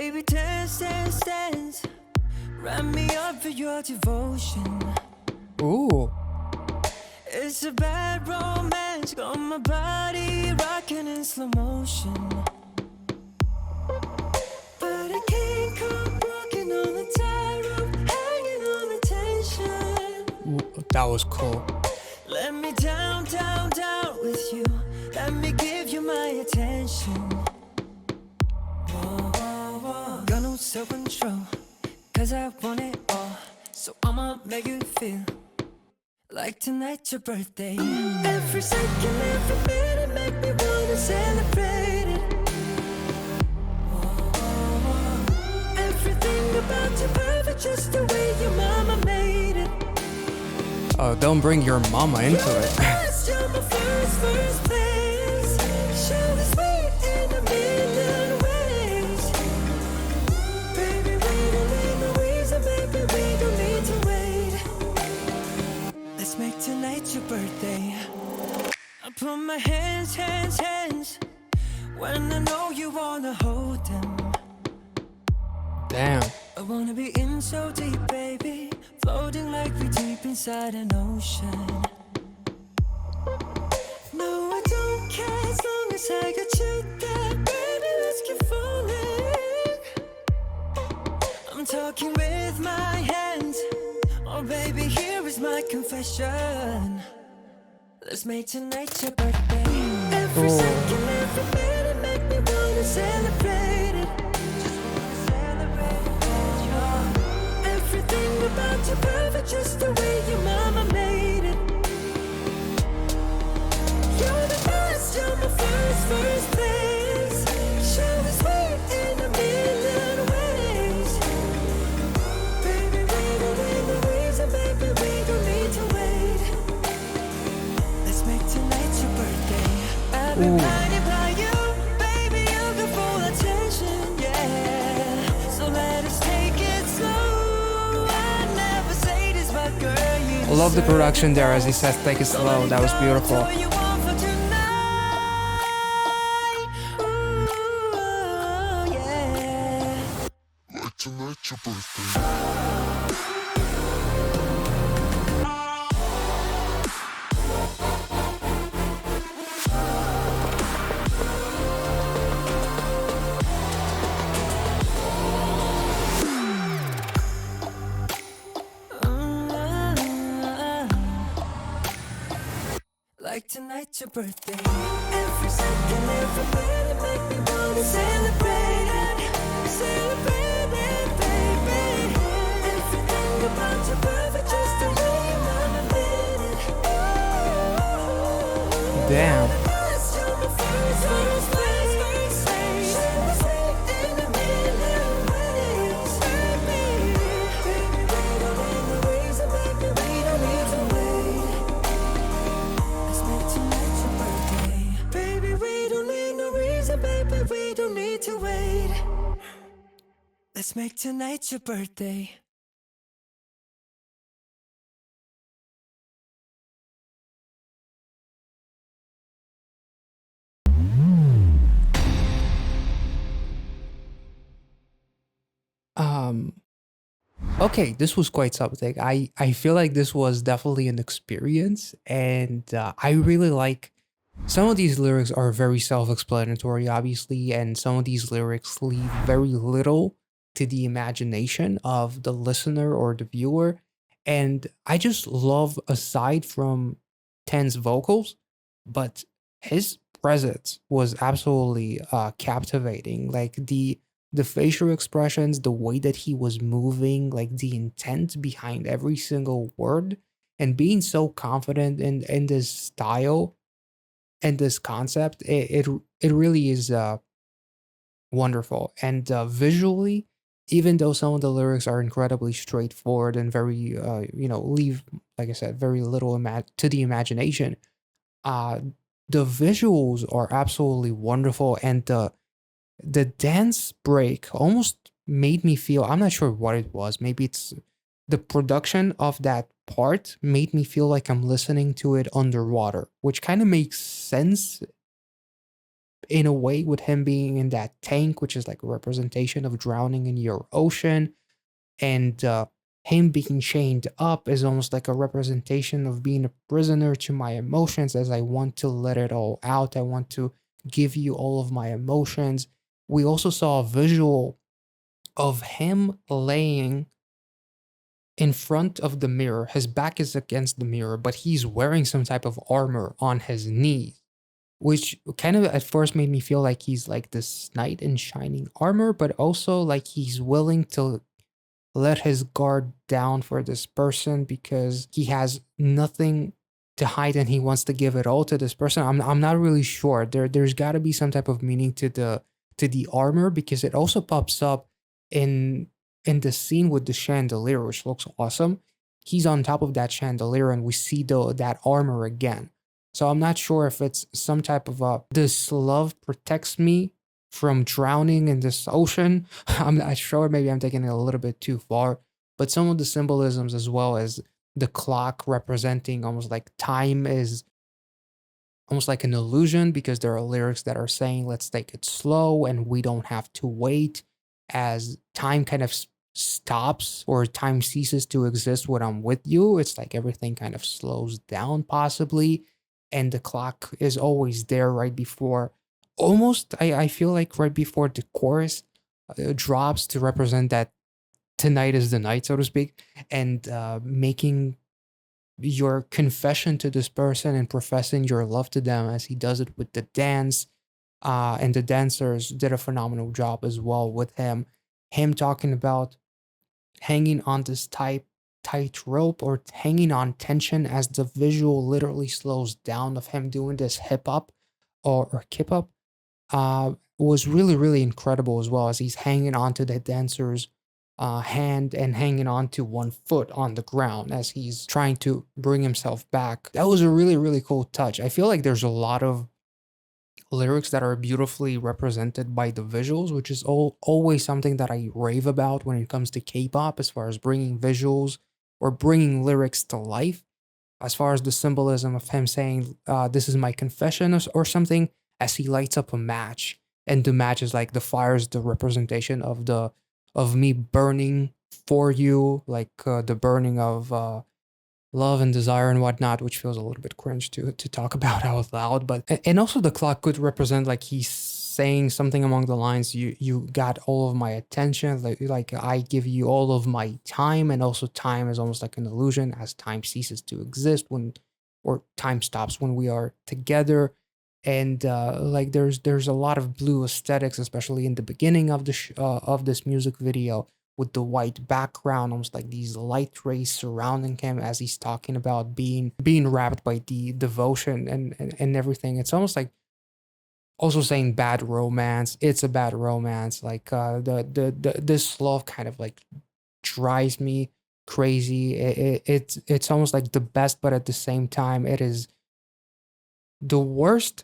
Baby, dance, dance, dance. Wrap me up for your devotion. Ooh. It's a bad romance. Got my body rocking in slow motion. But I can't come walking on the tightrope, hanging on the tension. Ooh, that was cool. Let me down, down, down with you. Let me give you my attention. Whoa, whoa, whoa. Got no self-control, cause I want it all. So I'ma make you feel like tonight's your birthday. Every second, every minute, make me wanna celebrate it. Whoa, whoa, whoa. Everything about you perfect, just the way your mama made it. Oh, don't bring your mama into it. You're my first place. Show me sweet in a million ways. Baby, we don't need no reason, baby, we don't need to wait. Let's make tonight your birthday. I put my hands when I know you wanna hold them. Damn. I wanna be in so deep, baby, floating like we deep inside an ocean. No, I don't care as long as I got you there, baby, let's keep falling. I'm talking with my hands. Oh baby, here is my confession. Let's make tonight your birthday. Every second, every minute, make me wanna celebrate it. Just wanna celebrate it. Everything about you perfect, just the way your mama made it. You're the best, you're my first place. Show me sweet in a million ways. Baby, we don't need no reason, baby, we don't need to wait. Let's make tonight your birthday. I've been blinded by you, baby, you got full attention, yeah. So let us take it slow. I never say this, but girl, you I love the production there as he says take it slow. That was beautiful. Tonight's your birthday. Like tonight's your birthday. Every second, every minute, make me wanna celebrate it. Celebrate it, baby. Everything about you perfect, just the way your mama made it. Damn. You're my first place. Show me sweet in a million ways, baby. Baby, we don't need no reason, baby, we don't need to wait. Let's make tonight your birthday. Baby, we don't need no reason, baby, we don't need to wait. Let's make tonight your birthday. Okay, this was quite something. I feel like this was definitely an experience, and I really like some of these lyrics are very self-explanatory, obviously, and some of these lyrics leave very little to the imagination of the listener or the viewer. And I just love, aside from Ten's vocals, but his presence was absolutely captivating. Like the facial expressions, the way that he was moving, like the intent behind every single word, and being so confident in this style and this concept, it really is wonderful. And visually, even though some of the lyrics are incredibly straightforward and very leave, like I said, very little to the imagination, uh the visuals are absolutely wonderful, and the dance break almost made me feel, I'm not sure what it was, maybe it's the production of that part made me feel like I'm listening to it underwater, which kind of makes sense in a way, with him being in that tank, which is like a representation of drowning in your ocean, and him being chained up is almost like a representation of being a prisoner to my emotions, as I want to let it all out. I want to give you all of my emotions. We also saw a visual of him laying in front of the mirror. His back is against the mirror, but he's wearing some type of armor on his knees, which kind of at first made me feel like he's like this knight in shining armor, but also like he's willing to let his guard down for this person because he has nothing to hide and he wants to give it all to this person. I'm not really sure. There's got to be some type of meaning to the armor, because it also pops up in in the scene with the chandelier, which looks awesome. He's on top of that chandelier and we see the that armor again. So I'm not sure if it's some type of this love protects me from drowning in this ocean. I'm not sure. Maybe I'm taking it a little bit too far. But some of the symbolisms, as well as the clock representing almost like time, is almost like an illusion, because there are lyrics that are saying, let's take it slow and we don't have to wait, as time kind of stops, or time ceases to exist when I'm with you. It's like everything kind of slows down, possibly. And the clock is always there right before, almost, I feel like right before the chorus drops, to represent that tonight is the night, so to speak, and making your confession to this person and professing your love to them, as he does it with the dance. And the dancers did a phenomenal job as well with him. Him talking about hanging on this tight rope, or hanging on tension, as the visual literally slows down of him doing this hip hop, or kip up, was really, really incredible, as well as he's hanging onto the dancer's hand and hanging on to one foot on the ground as he's trying to bring himself back. That was a really, really cool touch. I feel like there's a lot of lyrics that are beautifully represented by the visuals, which is always something that I rave about when it comes to K-pop, as far as bringing visuals or bringing lyrics to life. As far as the symbolism of him saying, "This is my confession," or something, as he lights up a match, and the match is like the fire is the representation of the of me burning for you, like the burning of love and desire and whatnot, which feels a little bit cringe to talk about out loud. But and also the clock could represent, like he's saying something along the lines, you got all of my attention, like I give you all of my time. And also time is almost like an illusion, as time ceases to exist when, or time stops when we are together. And like there's a lot of blue aesthetics, especially in the beginning of of this music video, with the white background, almost like these light rays surrounding him as he's talking about being wrapped by the devotion and everything. It's almost like also saying bad romance. It's a bad romance. Like this love kind of like drives me crazy. It's almost like the best, but at the same time, it is the worst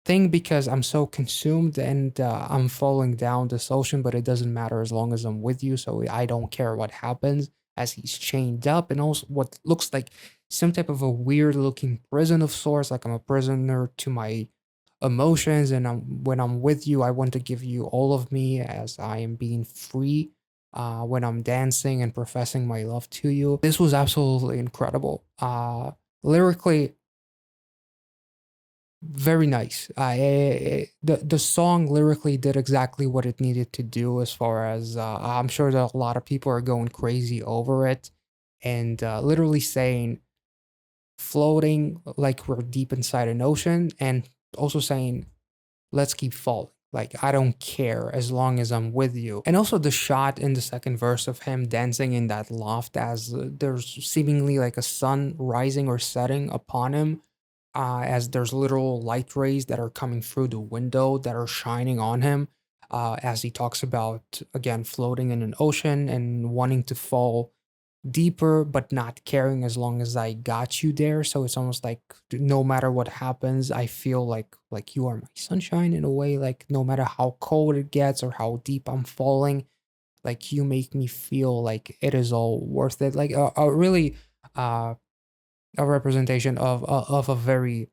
thing, because I'm so consumed and I'm falling down this ocean, but it doesn't matter as long as I'm with you. So I don't care what happens, as he's chained up, and also what looks like some type of a weird looking prison of sorts. Like I'm a prisoner to my emotions, and when I'm with you, I want to give you all of me, as I am being free. When I'm dancing and professing my love to you, this was absolutely incredible. Lyrically, very nice. The song lyrically did exactly what it needed to do. As far as I'm sure that a lot of people are going crazy over it, and literally saying floating like we're deep inside an ocean, and also saying let's keep falling. Like I don't care as long as I'm with you. And also the shot in the second verse of him dancing in that loft, as there's seemingly like a sun rising or setting upon him, as there's literal light rays that are coming through the window that are shining on him, as he talks about, again, floating in an ocean and wanting to fall deeper, but not caring as long as I got you there. So it's almost like no matter what happens, I feel like you are my sunshine in a way. Like no matter how cold it gets or how deep I'm falling, like you make me feel like it is all worth it. Like a really uh, a representation of a very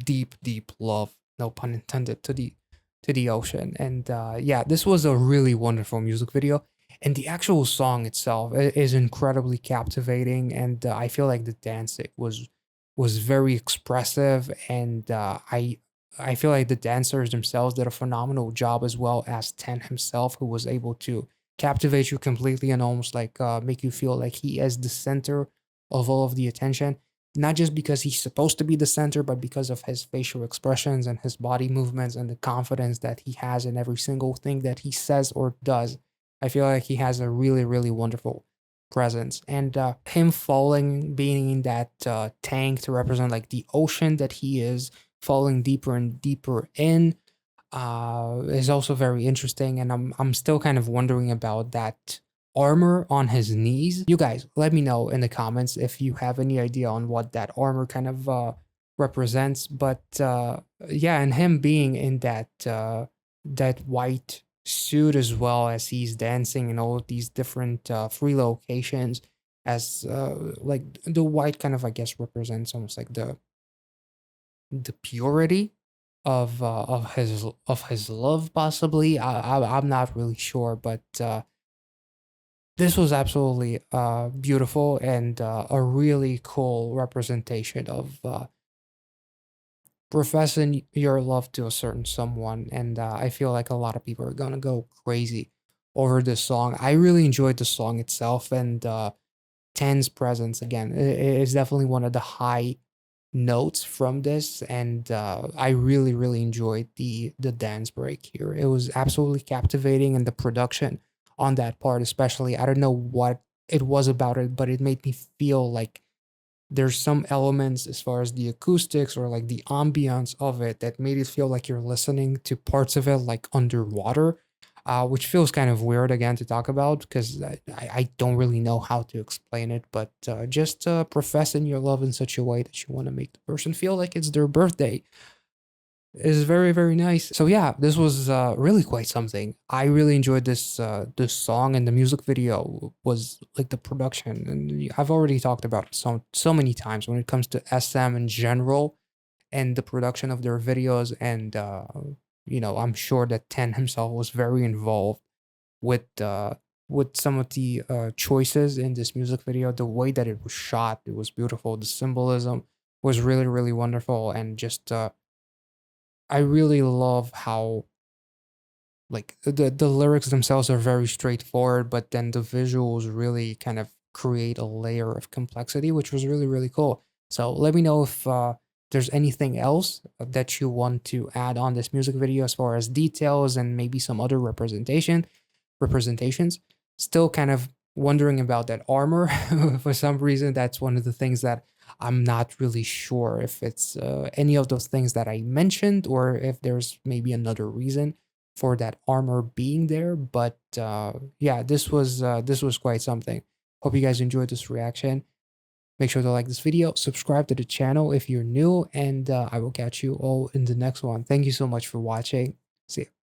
deep, deep love. no pun intended, to the ocean. And yeah, this was a really wonderful music video, and the actual song itself is incredibly captivating. And I feel like the dancing was very expressive, and I feel like the dancers themselves did a phenomenal job, as well as Ten himself, who was able to captivate you completely and almost like make you feel like he is the center of all of the attention, not just because he's supposed to be the center, but because of his facial expressions and his body movements and the confidence that he has in every single thing that he says or does. I feel like he has a really, really wonderful presence. And him falling, being in that tank to represent like the ocean that he is, falling deeper and deeper in, is also very interesting. And I'm still kind of wondering about that armor on his knees. You guys, let me know in the comments if you have any idea on what that armor kind of represents. But yeah, and him being in that white suit, as well as he's dancing in all of these different free locations, as like the white kind of, I guess, represents almost like the purity of his love, possibly. I'm not really sure, but this was absolutely beautiful, and a really cool representation of professing your love to a certain someone. And I feel like a lot of people are gonna go crazy over this song. I really enjoyed the song itself, and Ten's presence again is definitely one of the high notes from this. And I really, really enjoyed the dance break here. It was absolutely captivating, and the production on that part, especially, I don't know what it was about it, but it made me feel like there's some elements as far as the acoustics or like the ambiance of it that made it feel like you're listening to parts of it like underwater, which feels kind of weird again to talk about, because I don't really know how to explain it. But just professing your love in such a way that you want to make the person feel like it's their birthday is very, very nice. So yeah, this was really quite something. I really enjoyed this song, and the music video was like the production. And I've already talked about it so many times when it comes to SM in general and the production of their videos. And I'm sure that Ten himself was very involved with some of the choices in this music video. The way that it was shot, it was beautiful. The symbolism was really, really wonderful. And just I really love how, like, the lyrics themselves are very straightforward, but then the visuals really kind of create a layer of complexity, which was really, really cool. So let me know if there's anything else that you want to add on this music video, as far as details and maybe some other representations. Still kind of wondering about that armor. For some reason, that's one of the things that I'm not really sure if it's any of those things that I mentioned, or if there's maybe another reason for that armor being there. But yeah, this was quite something. Hope you guys enjoyed this reaction. Make sure to like this video, subscribe to the channel if you're new, and I will catch you all in the next one. Thank you so much for watching. See ya.